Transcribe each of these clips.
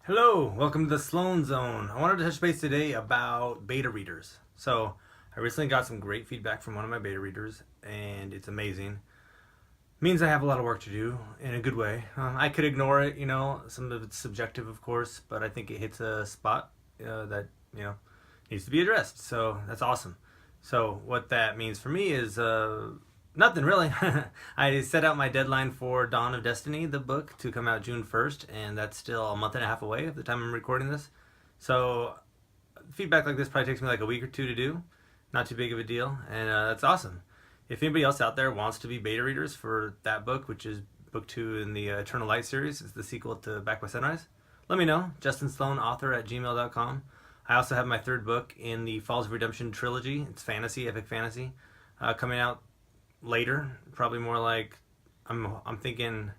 Hello, welcome to the Sloan Zone. I wanted to touch base today about beta readers. So, I recently got some great feedback from one of my beta readers, and it's amazing. Means I have a lot of work to do in a good way. I could ignore it, some of it's subjective, of course, but I think it hits a spot that, needs to be addressed. So, that's awesome. So, what that means for me is nothing really. I set out my deadline for Dawn of Destiny, the book, to come out June 1st, and that's still a month and a half away at the time I'm recording this. So, feedback like this probably takes me like a week or two to do. Not too big of a deal, and that's awesome. If anybody else out there wants to be beta readers for that book, which is book 2 in the Eternal Light series, it's the sequel to Back by Sunrise, let me know. Justin Sloan, author at gmail.com. I also have my third book in the Falls of Redemption trilogy. It's fantasy, epic fantasy, coming out later, probably more like I'm thinking.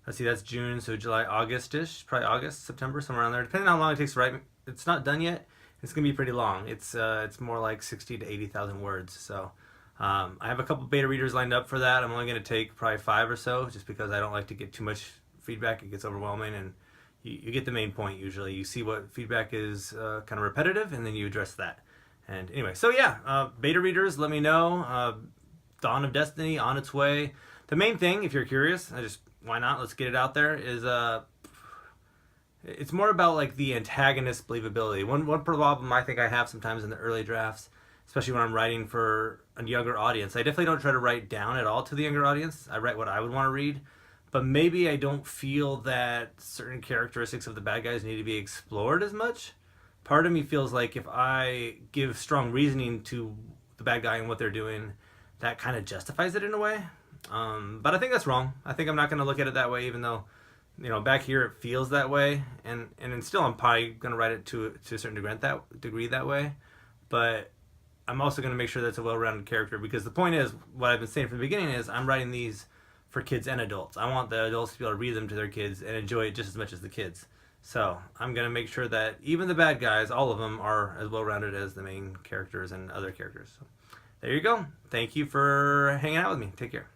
Let's see, that's June, so July, August-ish, probably August, September, somewhere around there. Depending on how long it takes to write. It's not done yet. It's gonna be pretty long. It's more like 60 to 80,000 words. So I have a couple beta readers lined up for that. I'm only gonna take probably 5 or so, just because I don't like to get too much feedback. It gets overwhelming, and you get the main point usually. You see what feedback is kind of repetitive, and then you address that. And anyway, so yeah, beta readers, let me know. Dawn of Destiny on its way. The main thing, if you're curious, why not? Let's get it out there. Is it's more about like the antagonist believability. One problem I think I have sometimes in the early drafts, especially when I'm writing for a younger audience. I definitely don't try to write down at all to the younger audience. I write what I would want to read, but maybe I don't feel that certain characteristics of the bad guys need to be explored as much. Part of me feels like if I give strong reasoning to the bad guy and what they're doing, that kind of justifies it in a way. But I think that's wrong. I think I'm not going to look at it that way, even though, back here it feels that way, and still I'm probably going to write it to a certain degree that way. But I'm also going to make sure that's a well-rounded character, because the point is, what I've been saying from the beginning is, I'm writing these for kids and adults. I want the adults to be able to read them to their kids and enjoy it just as much as the kids. So I'm going to make sure that even the bad guys, all of them, are as well-rounded as the main characters and other characters. So there you go. Thank you for hanging out with me. Take care.